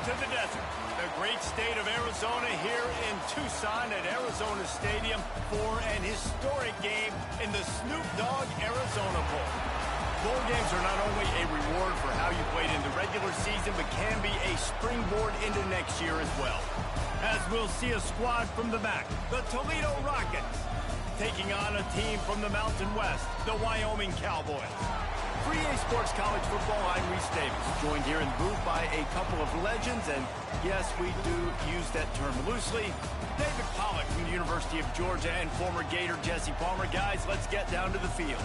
to the desert, the great state of Arizona, here in Tucson at Arizona Stadium for an historic game in the Snoop Dogg Arizona Bowl. Bowl games are not only a reward for how you played in the regular season, but can be a springboard into next year as well. As we'll see a squad from the back, the Toledo Rockets, taking on a team from the Mountain West, the Wyoming Cowboys. For EA Sports College Football, I'm Reese Davis, joined here in the booth by a couple of legends, and yes, we do use that term loosely. David Pollack from the University of Georgia and former Gator Jesse Palmer. Guys, let's get down to the field.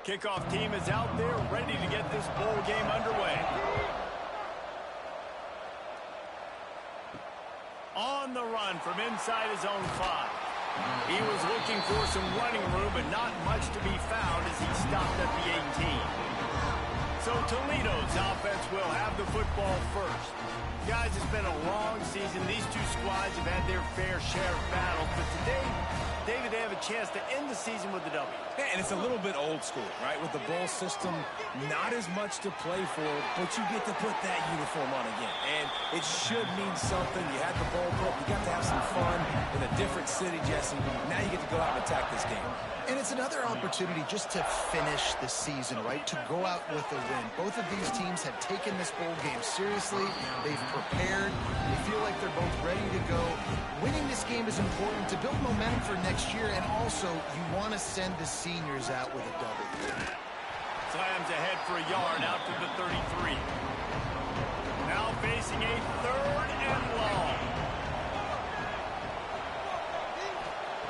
Kickoff team is out there, ready to get this bowl game underway. On the run from inside his own 5. He was looking for some running room, but not much to be found as he stopped at the 18. So Toledo's offense will have the football first. Guys, it's been a long season. These two squads have had their fair share of battles, but today, David, they have a chance to end the season with a W. Yeah, and it's a little bit old school, right? With the bowl system, not as much to play for, but you get to put that uniform on again. And it should mean something. You had the bowl book. You got to have some fun in a different city, Jesse. Now you get to go out and attack this game. And it's another opportunity just to finish the season, right? To go out with a win. Both of these teams have taken this bowl game seriously. They've prepared. They feel like they're both ready to go. Winning this game is important to build momentum for next year, and also you want to send the seniors out with a W. Slams ahead for a yard out to the 33. Now facing a 3rd and long.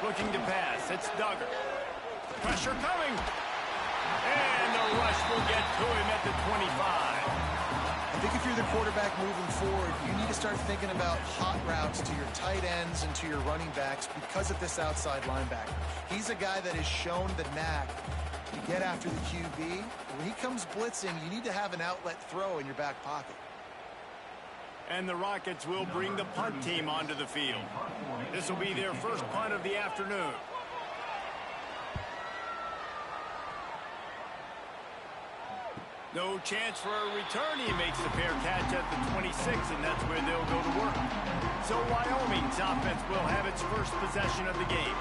Looking to pass. It's Duggar. Pressure coming. And the rush will get to him at the 25. I think if you're the quarterback moving forward, you need to start thinking about hot routes to your tight ends and to your running backs because of this outside linebacker. He's a guy that has shown the knack to get after the QB. When he comes blitzing, you need to have an outlet throw in your back pocket. And the Rockets will bring the punt team onto the field. This will be their first punt of the afternoon. No chance for a return. He makes the fair catch at the 26, and that's where they'll go to work. So Wyoming's offense will have its first possession of the game.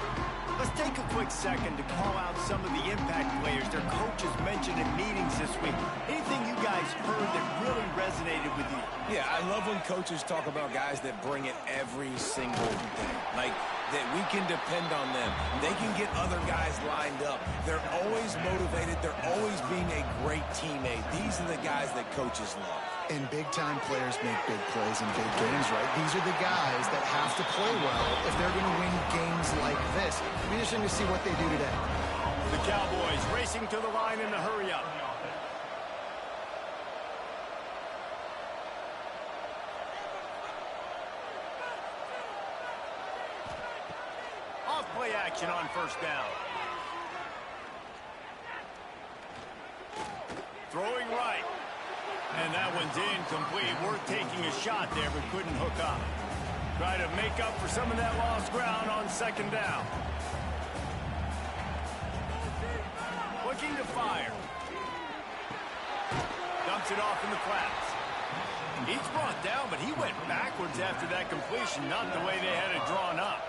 Let's take a quick second to call out some of the impact players their coaches mentioned in meetings this week. Anything you guys heard that really resonated with you? Yeah, I love when coaches talk about guys that bring it every single day. Like, that we can depend on them. They can get other guys lined up. They're always motivated. They're always being a great teammate. These are the guys that coaches love. And big-time players make big plays in big games, right? These are the guys that have to play well if they're going to win games like this. It'll be interesting to see what they do today. The Cowboys racing to the line in a hurry-up. Play action on first down. Throwing right. And that one's incomplete. Worth taking a shot there, but couldn't hook up. Try to make up for some of that lost ground on 2nd down. Looking to fire. Dumps it off in the flats. He's brought down, but he went backwards after that completion, not the way they had it drawn up.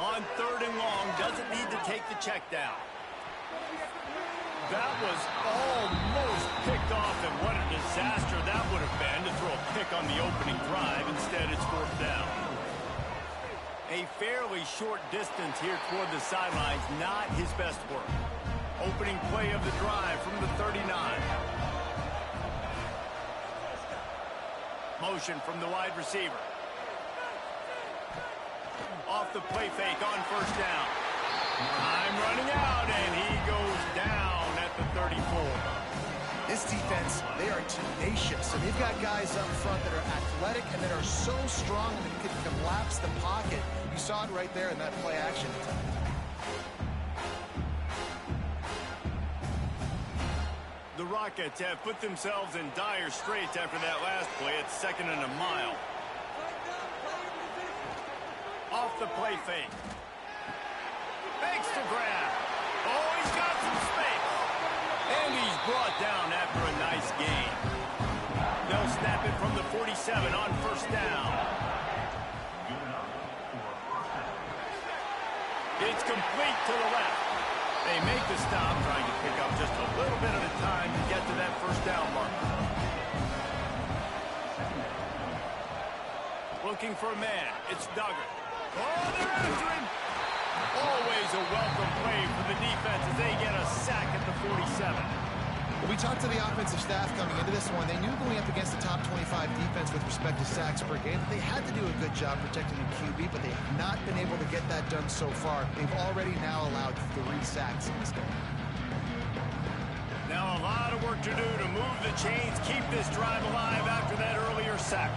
On 3rd and long, doesn't need to take the check down. That was almost picked off, and what a disaster that would have been to throw a pick on the opening drive. Instead, it's 4th down. A fairly short distance here toward the sidelines, not his best work. Opening play of the drive from the 39. Motion from the wide receiver. Off the play fake on 1st down. Time running out, and he goes down at the 34. This defense, they are tenacious, and they've got guys up front that are athletic and that are so strong that can collapse the pocket. You saw it right there in that play action attempt. Rockets have put themselves in dire straits after that last play. It's 2nd and a mile. Off the play fake. Fakes to grab. Oh, he's got some space. And he's brought down after a nice gain. They'll snap it from the 47 on 1st down. It's complete to the left. They make the stop, trying to pick up just a little bit at a time to get to that 1st down mark. Looking for a man. It's Duggar. Oh, they're after him. Always a welcome play for the defense as they get a sack at the 47. We talked to the offensive staff coming into this one. They knew going up against the top 25 defense with respect to sacks per game that they had to do a good job protecting the QB, but they have not been able to get that done so far. They've already now allowed 3 sacks in this game. Now a lot of work to do to move the chains, keep this drive alive after that earlier sack.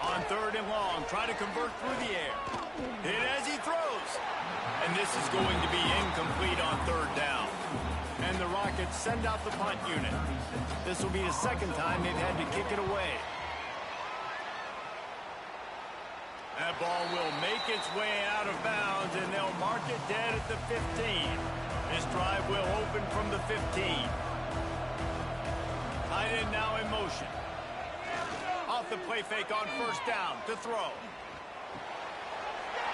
On 3rd and long, try to convert through the air. Hit as he throws. And this is going to be incomplete on 3rd down. And the Rockets send out the punt unit. This will be the 2nd time they've had to kick it away. That ball will make its way out of bounds, and they'll mark it dead at the 15. This drive will open from the 15. Tight end now in motion. Off the play fake on 1st down to throw.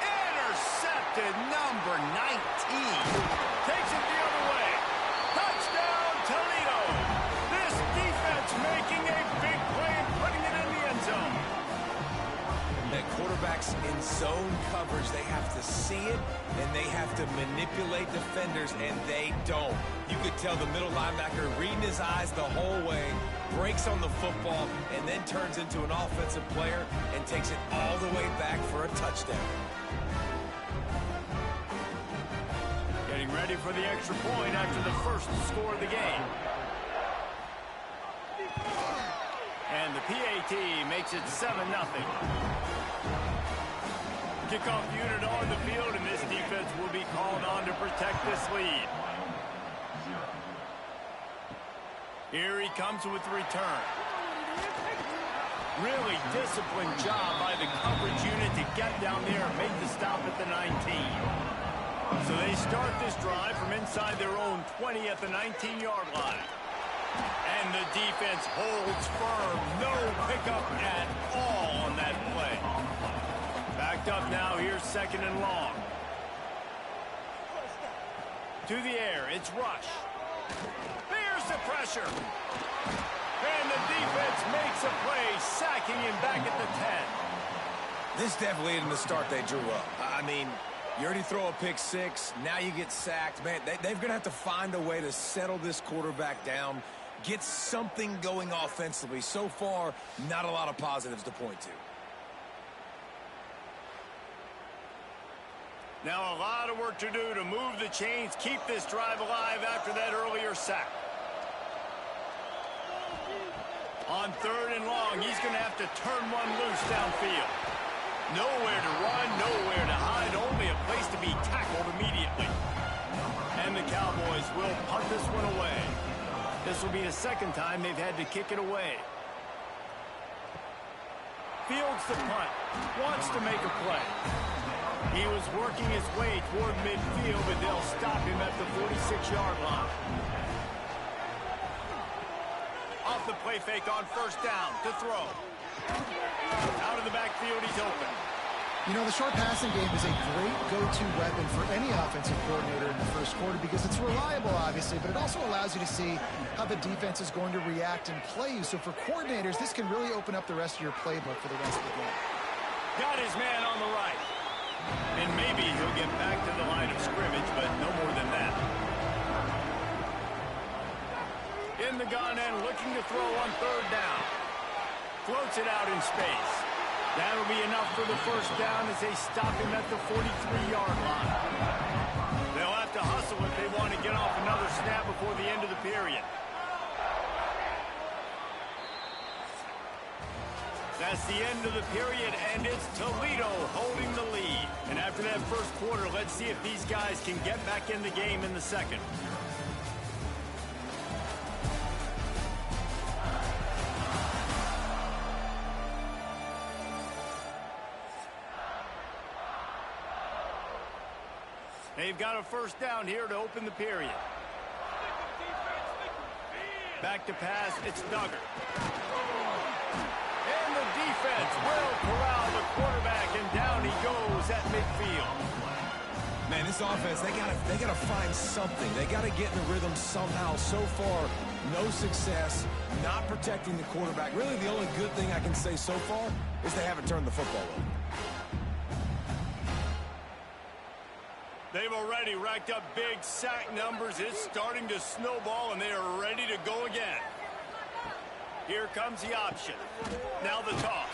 Intercepted, number 19. Takes it the other way. Touchdown, Toledo. This defense making a big play and putting it in the end zone. That quarterbacks in zone coverage, they have to see it, and they have to manipulate defenders, and they don't. You could tell the middle linebacker reading his eyes the whole way, breaks on the football, and then turns into an offensive player and takes it all the way back for a touchdown. Getting ready for the extra point after the first score of the game. And the PAT makes it 7-0. Kickoff unit on the field, and this defense will be called on to protect this lead. Here he comes with the return. Really disciplined job by the coverage unit to get down there and make the stop at the 19. So they start this drive from inside their own 20 at the 19-yard line. And the defense holds firm. No pickup at all on that play. Backed up now. Here's 2nd and long. To the air. It's Rush. There's the pressure. And the defense makes a play, sacking him back at the 10. This definitely isn't the start they drew up. I mean, you already throw a pick 6. Now you get sacked. Man, they're going to have to find a way to settle this quarterback down, get something going offensively. So far, not a lot of positives to point to. Now a lot of work to do to move the chains, keep this drive alive after that earlier sack. On 3rd and long, he's going to have to turn one loose downfield. Nowhere to run, nowhere to hide, only a place to be tackled immediately. And the Cowboys will punt this one away. This will be the 2nd time they've had to kick it away. Fields the punt, wants to make a play. He was working his way toward midfield, but they'll stop him at the 46-yard line. Off the play fake on 1st down to throw. Out of the backfield, he's open. You know, the short passing game is a great go-to weapon for any offensive coordinator in the first quarter because it's reliable, obviously, but it also allows you to see how the defense is going to react and play you. So for coordinators, this can really open up the rest of your playbook for the rest of the game. Got his man on the right. And maybe he'll get back to the line of scrimmage, but no more than that. In the gun and looking to throw on 3rd down. Floats it out in space. That'll be enough for the 1st down as they stop him at the 43-yard line. They'll have to hustle if they want to get off another snap before the end of the period. That's the end of the period, and it's Toledo holding the lead. And after that first quarter, let's see if these guys can get back in the game in the 2nd. They've got a first down here to open the period. Back to pass, it's Duggar. And the defense will corral the quarterback, and down he goes at midfield. Man, this offense, they gotta find something. They gotta get in the rhythm somehow. So far, no success, not protecting the quarterback. Really, the only good thing I can say so far is they haven't turned the football over. They've already racked up big sack numbers. It's starting to snowball, and they are ready to go again. Here comes the option. Now the toss.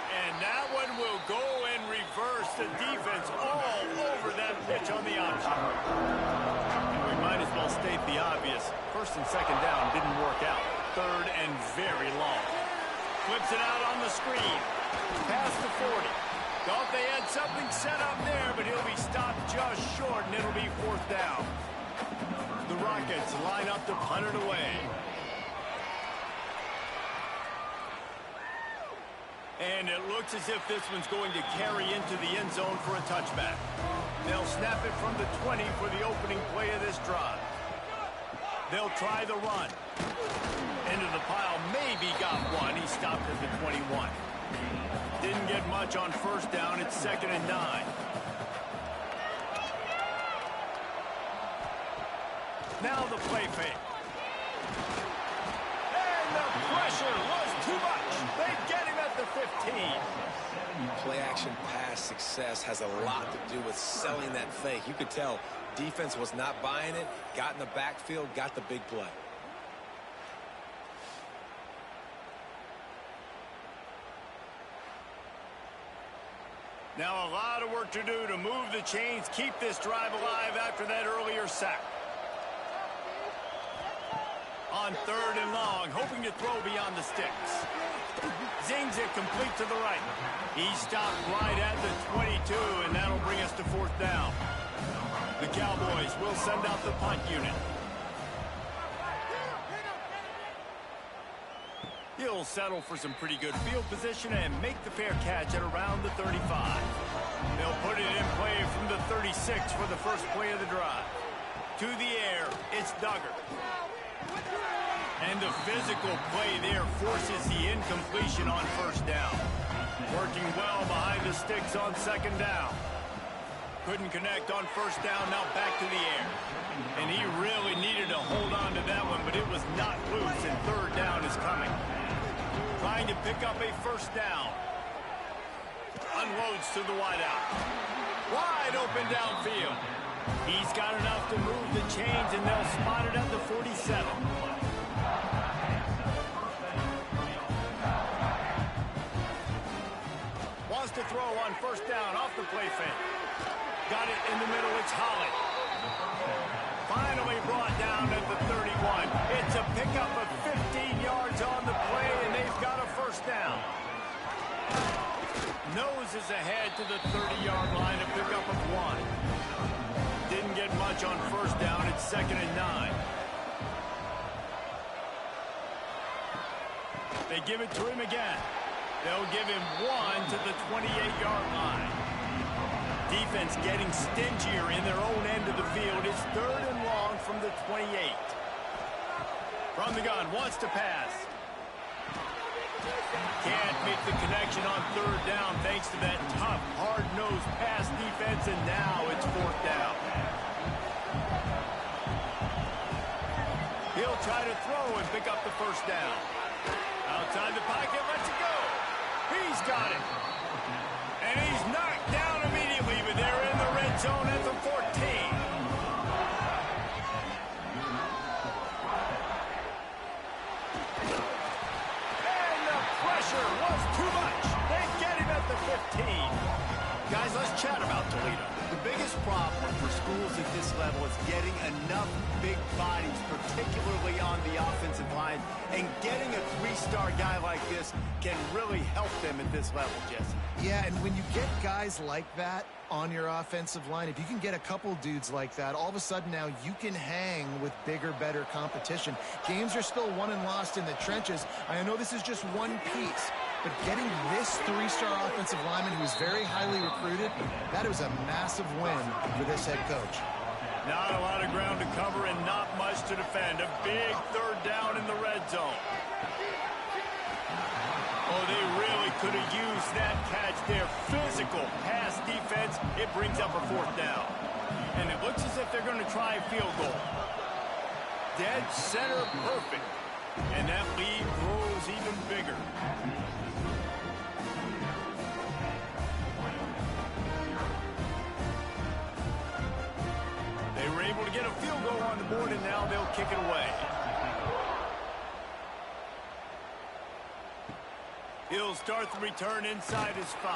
And that one will go in reverse. The defense all over that pitch on the option. We might as well state the obvious. First and second down didn't work out. Third and very long. Flips it out on the screen. Past the 40. Thought they had something set up there, but he'll be stopped just short, and it'll be fourth down. The Rockets line up to punt it away. And it looks as if this one's going to carry into the end zone for a touchback. They'll snap it from the 20 for the opening play of this drive. They'll try the run. Into the pile, maybe got one. He stopped at the 21. Didn't get much on first down. It's 2nd and 9. Now the play fake. And the pressure was too much. They get him at the 15. Play-action pass success has a lot to do with selling that fake. You could tell defense was not buying it, got in the backfield, got the big play. Now a lot of work to do to move the chains, keep this drive alive after that earlier sack. On 3rd and long, hoping to throw beyond the sticks. Zings it complete to the right. He stopped right at the 22, and that'll bring us to 4th down. The Cowboys will send out the punt unit. He'll settle for some pretty good field position and make the fair catch at around the 35. They'll put it in play from the 36 for the first play of the drive. To the air, it's Duggar. And the physical play there forces the incompletion on first down. Working well behind the sticks on 2nd down. Couldn't connect on first down, now back to the air. And he really needed to hold on to that one, but it was not loose, and 3rd down is coming. Trying to pick up a first down. Unloads to the wideout. Wide open downfield. He's got enough to move the chains, and they'll spot it at the 47. Wants to throw on first down off the play fake. Got it in the middle, it's Holland. Finally brought down at the 31. It's a pickup of 15 yards on the play, and they've got a first down. Noses ahead to the 30-yard line, a pickup of 1. Didn't get much on first down, it's 2nd and 9. They give it to him again. They'll give him 1 to the 28-yard line. Defense getting stingier in their own end of the field. It's 3rd and long from the 28. From the gun, wants to pass. Can't make the connection on 3rd down thanks to that tough, hard-nosed pass defense, and now it's 4th down. He'll try to throw and pick up the first down. Outside the pocket, lets it go. He's got it. And he's knocked down immediately, but they're in the red zone at the 14. And the pressure was too much. They get him at the 15. Guys, let's chat about Toledo. The biggest problem for schools at this level is getting enough big bodies, particularly on the offensive line, and getting a 3-star guy like this can really help them at this level, Jesse. Yeah, and when you get guys like that on your offensive line, if you can get a couple dudes like that, all of a sudden now you can hang with bigger, better competition. Games are still won and lost in the trenches. I know this is just one piece, but getting this three-star offensive lineman who's very highly recruited, that was a massive win for this head coach. Not a lot of ground to cover and not much to defend. A big third down in the red zone. Oh, they really could have used that catch there. Physical pass defense. It brings up a fourth down. And it looks as if they're going to try a field goal. Dead center perfect. And that lead grows even bigger. They were able to get a field goal on the board, and now they'll kick it away. He'll start the return inside his 5.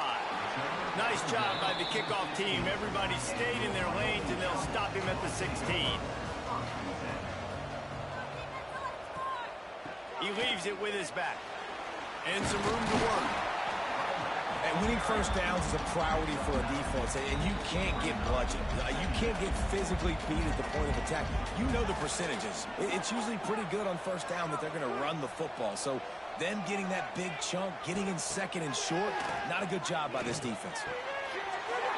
Nice job by the kickoff team. Everybody stayed in their lanes, and they'll stop him at the 16. He leaves it with his back. And some room to work. And winning first downs is a priority for a defense, and you can't get bludgeoned. You can't get physically beat at the point of attack. You know the percentages. It's usually pretty good on first down that they're going to run the football. So them getting that big chunk, getting in second and short, not a good job by this defense.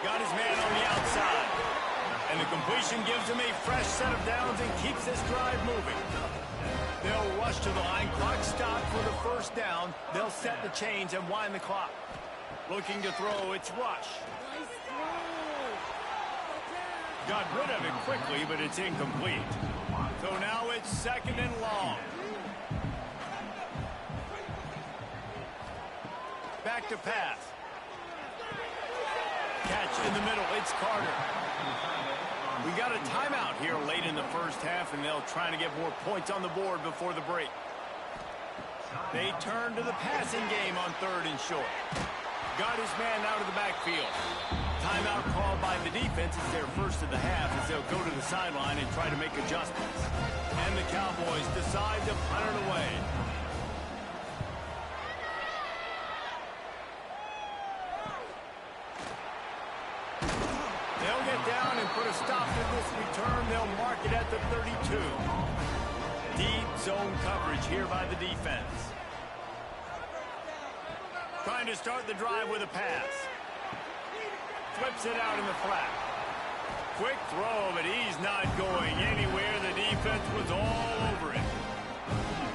Got his man on the outside. And the completion gives him a fresh set of downs and keeps this drive moving. They'll rush to the line. Clock stopped for the first down. They'll set the chains and wind the clock. Looking to throw, it's Rush. Got rid of it quickly, but it's incomplete. So now it's second and long. Back to pass. Catch in the middle, it's Carter. We got a timeout here late in the first half, and they'll try to get more points on the board before the break. They turn to the passing game on third and short. Got his man out of the backfield. Timeout called by the defense. It's their first of the half as they'll go to the sideline and try to make adjustments. And the Cowboys decide to punt it away. They'll get down and put a stop to this return. They'll mark it at the 32. Deep zone coverage here by the defense. Trying to start the drive with a pass. Flips it out in the flat. Quick throw, but he's not going anywhere. The defense was all over it.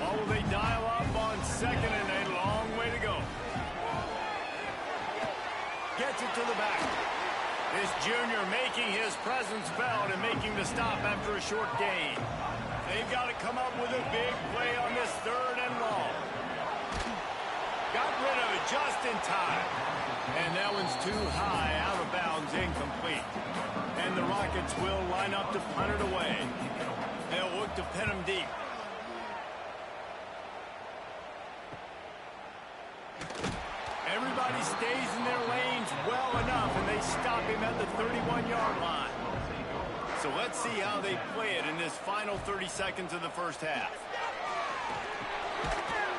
Or will they dial up on second and a long way to go? Gets it to the back. This junior making his presence felt and making the stop after a short gain. They've got to come up with a big play on this third and long. Got rid of it just in time. And that one's too high, out of bounds, incomplete. And the Rockets will line up to punt it away. They'll look to pin him deep. Everybody stays in their lanes well enough, and they stop him at the 31-yard line. So let's see how they play it in this final 30 seconds of the first half.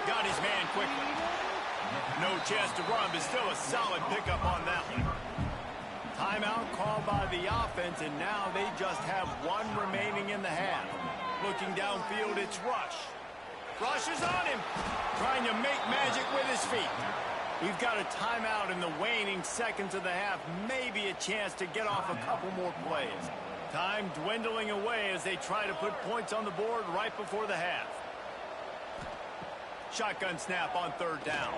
Got his man quickly. No chance to run, but still a solid pickup on that one. Timeout called by the offense, and now they just have one remaining in the half. Looking downfield, it's Rush. Rush is on him, trying to make magic with his feet. We've got a timeout in the waning seconds of the half. Maybe a chance to get off a couple more plays. Time dwindling away as they try to put points on the board right before the half. Shotgun snap on third down.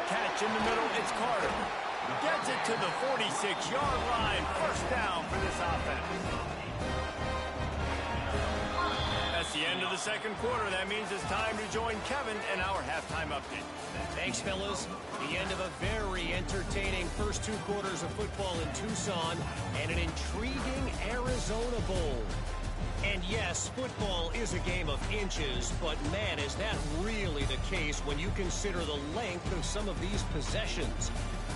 Catch in the middle, it's Carter. Gets it to the 46-yard line. First down for this offense. That's the end of the second quarter. That means it's time to join Kevin in our halftime update. Thanks, fellas. The end of a very entertaining first two quarters of football in Tucson and an intriguing Arizona Bowl. And yes, football is a game of inches, but man, is that really the case when you consider the length of some of these possessions.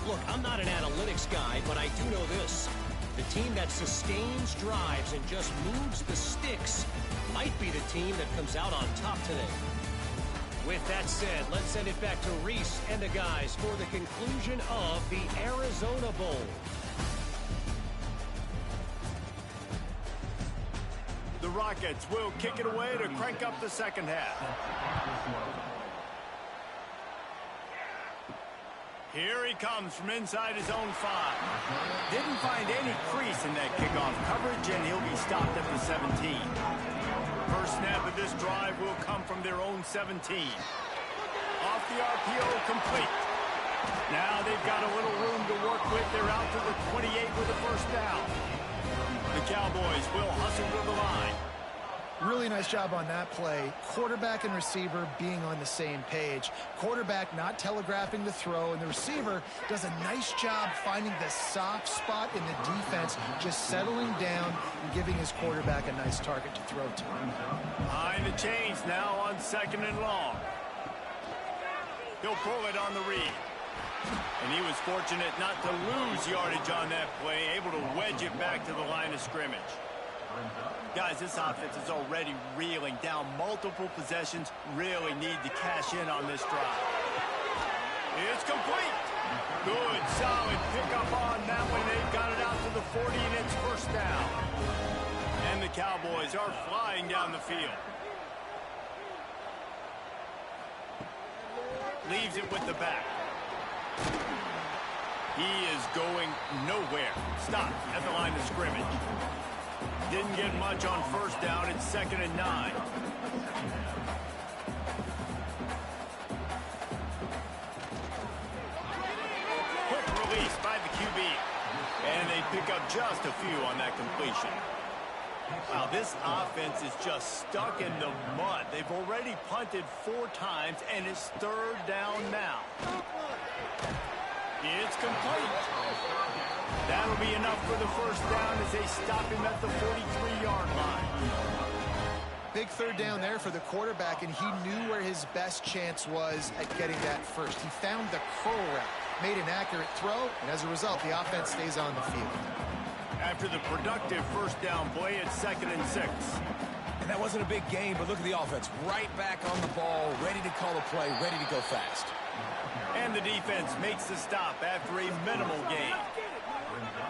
Look, I'm not an analytics guy, but I do know this. The team that sustains drives and just moves the sticks might be the team that comes out on top today. With that said, let's send it back to Reese and the guys for the conclusion of the Arizona Bowl. The Rockets will kick it away to crank up the second half. Here he comes from inside his own 5. Didn't find any crease in that kickoff coverage, and he'll be stopped at the 17. First snap of this drive will come from their own 17. Off the RPO, complete. Now they've got a little room to work with. They're out to the 28 with a first down. The Cowboys will hustle to the line. Really nice job on that play. Quarterback and receiver being on the same page. Quarterback not telegraphing the throw, and the receiver does a nice job finding the soft spot in the defense, just settling down and giving his quarterback a nice target to throw to. Behind the chains now on 2nd and long. He'll pull it on the read. And he was fortunate not to lose yardage on that play, able to wedge it back to the line of scrimmage. Guys, this offense is already reeling down multiple possessions, really need to cash in on this drive. It's complete. Good, solid pickup on that one. They've got it out to the 40, and it's first down. And the Cowboys are flying down the field. Leaves it with the back. He is going nowhere. Stopped at the line of scrimmage. Didn't get much on first down. It's 2nd and 9. Quick release by the QB. And they pick up just a few on that completion. Wow, this offense is just stuck in the mud. They've already punted 4 times, and it's 3rd down now. It's complete. That'll be enough for the first down as they stop him at the 43-yard line. Big 3rd down there for the quarterback, and he knew where his best chance was at getting that first. He found the curl route, made an accurate throw, and as a result, the offense stays on the field. After the productive first down play, it's 2nd and 6. And that wasn't a big gain, but look at the offense. Right back on the ball, ready to call a play, ready to go fast. And the defense makes the stop after a minimal gain.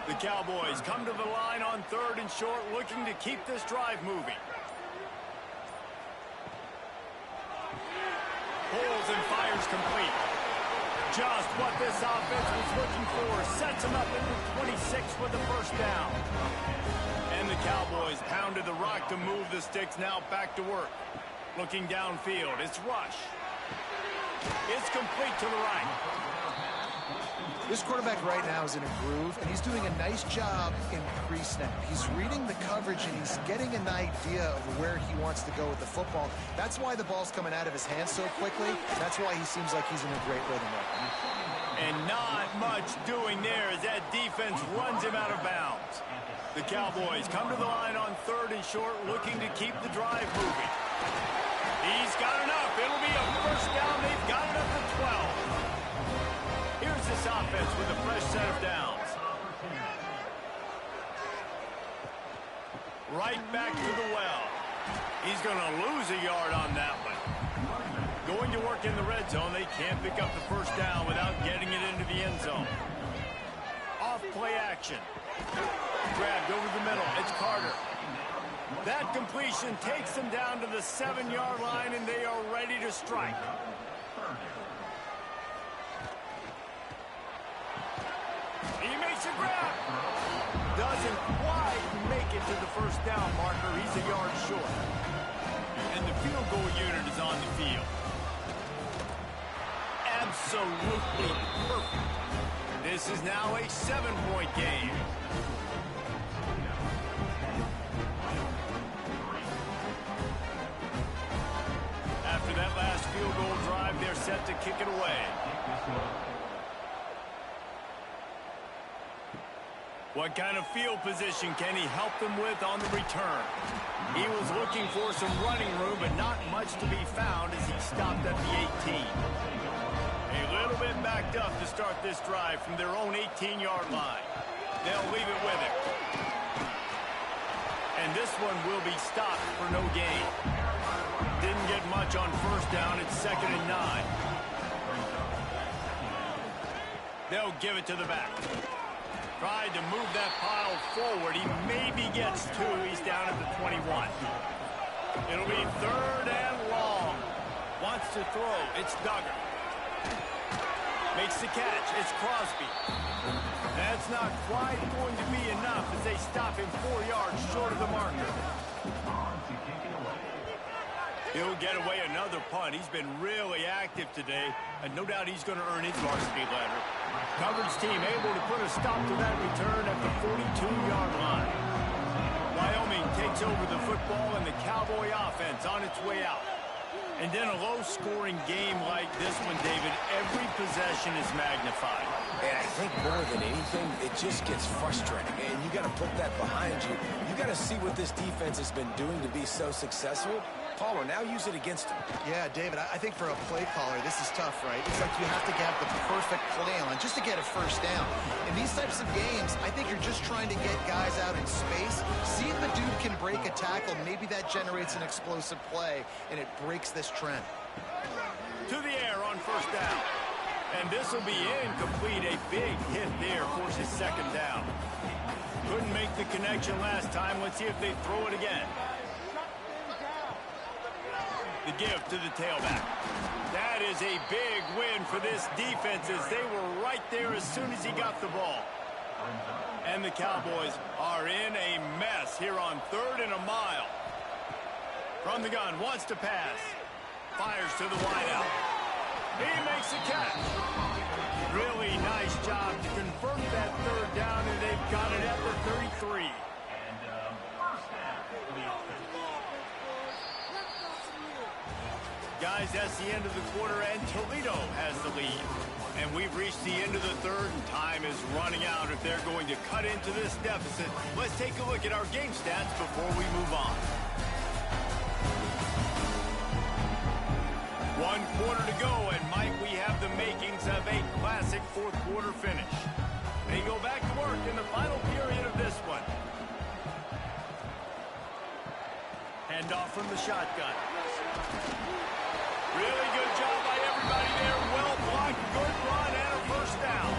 The Cowboys come to the line on 3rd and short, looking to keep this drive moving. Pulls and fires complete. Just what this offense was looking for. Sets him up into 26 with the first down. And the Cowboys pounded the rock to move the sticks, now back to work. Looking downfield, it's Rush. It's complete to the right. This quarterback right now is in a groove, and he's doing a nice job in pre-snap. He's reading the coverage, and he's getting an idea of where he wants to go with the football. That's why the ball's coming out of his hands so quickly. That's why he seems like he's in a great rhythm right now. And not much doing there as that defense runs him out of bounds. The Cowboys come to the line on 3rd and short, looking to keep the drive moving. He's got enough. It'll be a first down. They've got it up to 12. Here's this offense with a fresh set of downs. Right back to the well. He's going to lose a yard on that one. Going to work in the red zone. They can't pick up the first down without getting it into the end zone. Off play action. Grabbed over the middle. It's Carter. That completion takes them down to the 7-yard line, and they are ready to strike. He makes a grab. Doesn't quite make it to the first down marker. He's a yard short. And the field goal unit is on the field. Absolutely perfect. This is now a 7-point game. After that last field goal drive, they're set to kick it away. What kind of field position can he help them with on the return? He was looking for some running room, but not much to be found as he stopped at the 18. A little bit backed up to start this drive from their own 18-yard line. They'll leave it with him. And this one will be stopped for no gain. Didn't get much on first down. It's 2nd and 9. They'll give it to the back. Tried to move that pile forward. He maybe gets 2. He's down at the 21. It'll be 3rd and long. Wants to throw. It's Duggar. Makes the catch. It's Crosby. That's not quite going to be enough as they stop him 4 yards short of the marker. He'll get away another punt. He's been really active today, and no doubt he's going to earn his varsity letter. Coverage team able to put a stop to that return at the 42-yard line. Wyoming takes over the football, and the Cowboy offense on its way out. And in a low-scoring game like this one, David, every possession is magnified. And I think more than anything, it just gets frustrating. And you got to put that behind you. You got to see what this defense has been doing to be so successful. Palmer, now use it against him. Yeah, David, I think for a play caller, this is tough, right? It's like you have to have the perfect play on just to get a first down. In these types of games, I think you're just trying to get guys out in space, see if the dude can break a tackle. Maybe that generates an explosive play, and it breaks this trend. To the air on first down. And this will be incomplete. A big hit there forces second down. Couldn't make the connection last time. Let's see if they throw it again. The give to the tailback. That is a big win for this defense as they were right there as soon as he got the ball. And the Cowboys are in a mess here on 3rd and a mile. From the gun, wants to pass. Fires to the wideout. He makes the catch. Really nice job to convert that 3rd down, and they've got it at the 33. Guys, that's the end of the quarter, and Toledo has the lead. And we've reached the end of the 3rd, and time is running out if they're going to cut into this deficit. Let's take a look at our game stats before we move on. 1 quarter to go, and Mike, we have the makings of a classic 4th quarter finish. They go back to work in the final period of this one. Handoff from the shotgun. Really good job by everybody there. Well blocked, good run, and a first down.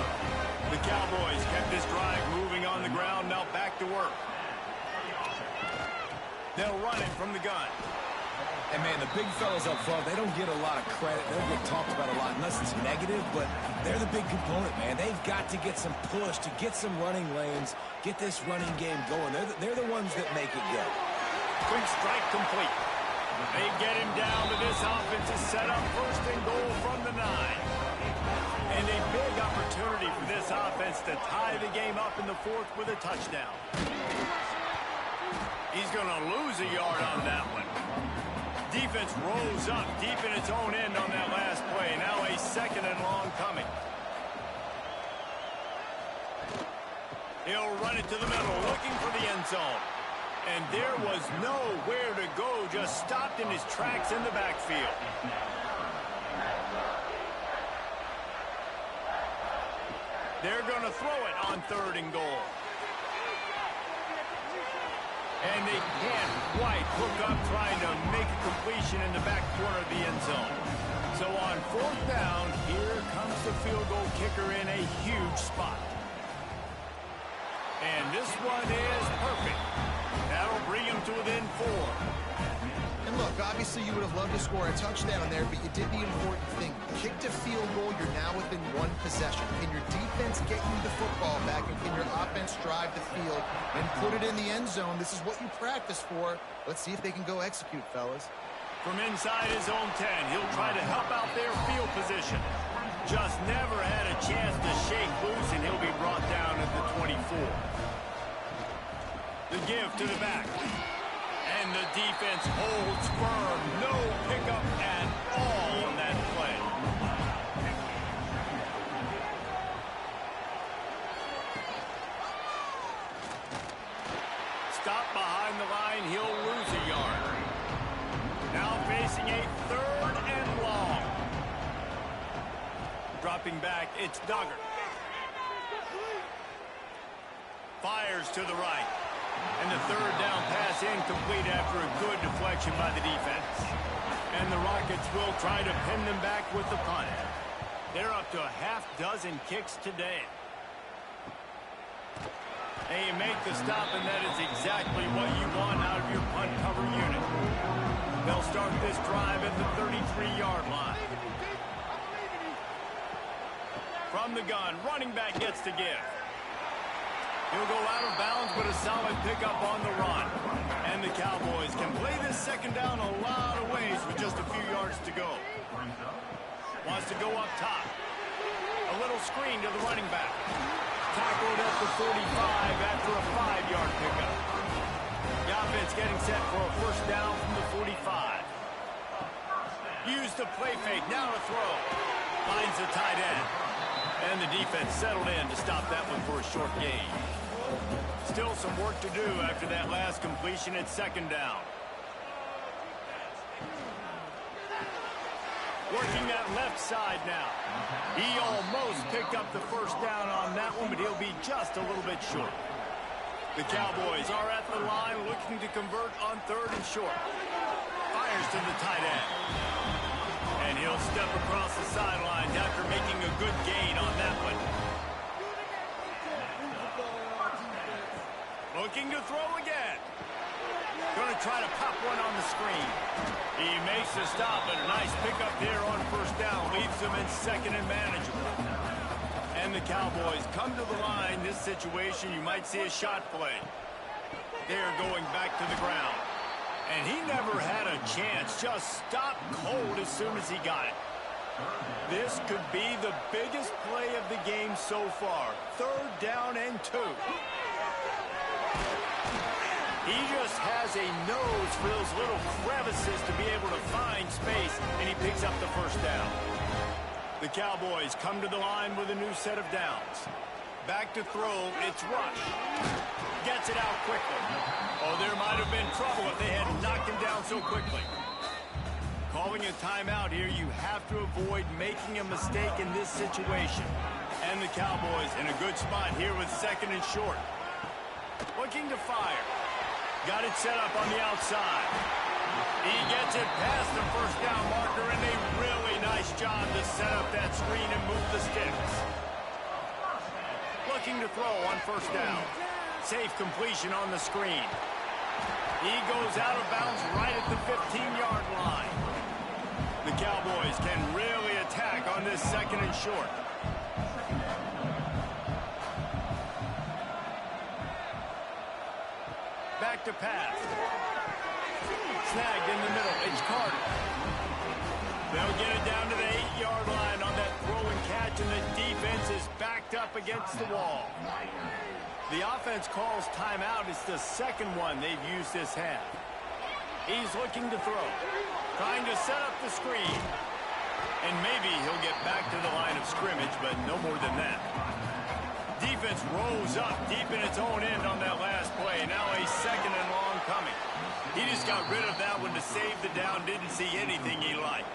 The Cowboys kept this drive moving on the ground. Now back to work. They'll run it from the gun. And, man, the big fellas up front, they don't get a lot of credit. They don't get talked about a lot unless it's negative, but they're the big component, man. They've got to get some push, to get some running lanes, get this running game going. They're the ones that make it go. Quick strike complete. They get him down, but this offense is set up 1st and goal from the 9. And a big opportunity for this offense to tie the game up in the 4th with a touchdown. He's going to lose a yard on that one. Defense rose up deep in its own end on that last play. Now a 2nd and long coming. He'll run it to the middle, looking for the end zone. And there was nowhere to go, just stopped in his tracks in the backfield. They're going to throw it on 3rd and goal. And they can't quite hook up trying to make a completion in the back corner of the end zone. So on 4th down, here comes the field goal kicker in a huge spot. And this one is perfect. That'll bring him to within 4. And look, obviously you would have loved to score a touchdown there, but you did the important thing. Kicked a field goal, you're now within 1 possession. Can your defense get you the football back, and can your offense drive the field and put it in the end zone? This is what you practice for. Let's see if they can go execute, fellas. From inside his own 10, he'll try to help out their field position. Just never had a chance to shake loose, and he'll be brought down at the 24. The give to the back. And the defense holds firm. No pickup at all on that play. Stop behind the line. He'll lose a yard. Now facing a 3rd and long. Dropping back, it's Duggar. Fires to the right. And the 3rd down pass incomplete after a good deflection by the defense. And the Rockets will try to pin them back with the punt. They're up to a half-dozen kicks today. And you make the stop, and that is exactly what you want out of your punt cover unit. They'll start this drive at the 33-yard line. from the gun. Running back gets to give. He'll go out of bounds, but a solid pickup on the run. And the Cowboys can play this second down a lot of ways with just a few yards to go. Wants to go up top. A little screen to the running back. Tackled at the 45 after a 5-yard pickup. The offense getting set for a first down from the 45. Use the play fake, now to throw. Finds the tight end. And the defense settled in to stop that one for a short gain. Still some work to do after that last completion at second down. Working that left side now. He almost picked up the first down on that one, but he'll be just a little bit short. The Cowboys are at the line looking to convert on 3rd and short. Fires to the tight end. And he'll step across the sidelines after making a good gain on that one. Looking to throw again. Going to try to pop one on the screen. He makes the stop, and a nice pickup there on first down. Leaves them in second and manageable. And the Cowboys come to the line. This situation, you might see a shot play. They're going back to the ground. And he never had a chance. Just stopped cold as soon as he got it. This could be the biggest play of the game so far. 3rd down and 2. He just has a nose for those little crevices to be able to find space, and he picks up the first down. The Cowboys come to the line with a new set of downs. Back to throw, it's Rush. Gets it out quickly. Oh, there might have been trouble if they had knocked him down so quickly. Calling a timeout here, you have to avoid making a mistake in this situation. And the Cowboys in a good spot here with 2nd and short. Looking to fire. Got it set up on the outside. He gets it past the first down marker, and a really nice job to set up that screen and move the sticks. Looking to throw on first down. Safe completion on the screen. He goes out of bounds right at the 15-yard line. The Cowboys can really attack on this 2nd and short. Back to pass. Snagged in the middle. It's Carter. They'll get it down to the 8-yard line on that throw and catch, and the defense is backed up against the wall. The offense calls timeout. It's the second one they've used this half. He's looking to throw. Trying to set up the screen. And maybe he'll get back to the line of scrimmage, but no more than that. Defense rose up deep in its own end on that last play. Now a 2nd and long coming. He just got rid of that one to save the down. Didn't see anything he liked.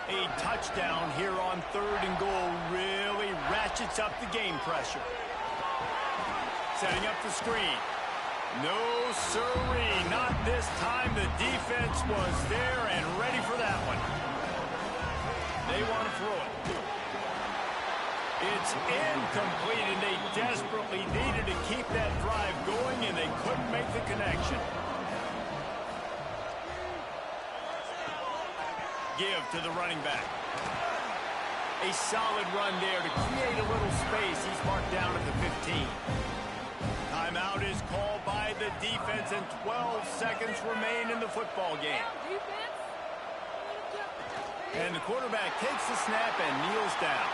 A touchdown here on 3rd and goal really ratchets up the game pressure. Setting up the screen. No siree, not this time. The defense was there and ready for that one. They want to throw it. It's incomplete, and they desperately needed to keep that drive going, and they couldn't make the connection. Give to the running back. A solid run there to create a little space. He's marked down at the 15. Timeout is called by the defense, and 12 seconds remain in the football game. And the quarterback takes the snap and kneels down.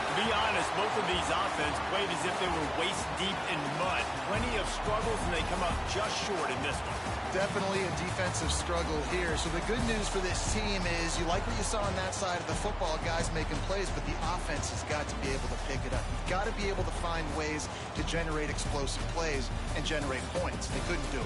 To be honest, both of these offenses played as if they were waist deep in mud. Plenty of struggles, and they come up just short in this one. Definitely a defensive struggle here. So the good news for this team is you like what you saw on that side of the football, guys making plays, but the offense has got to be able to pick it up. You've got to be able to find ways to generate explosive plays and generate points. They couldn't do it.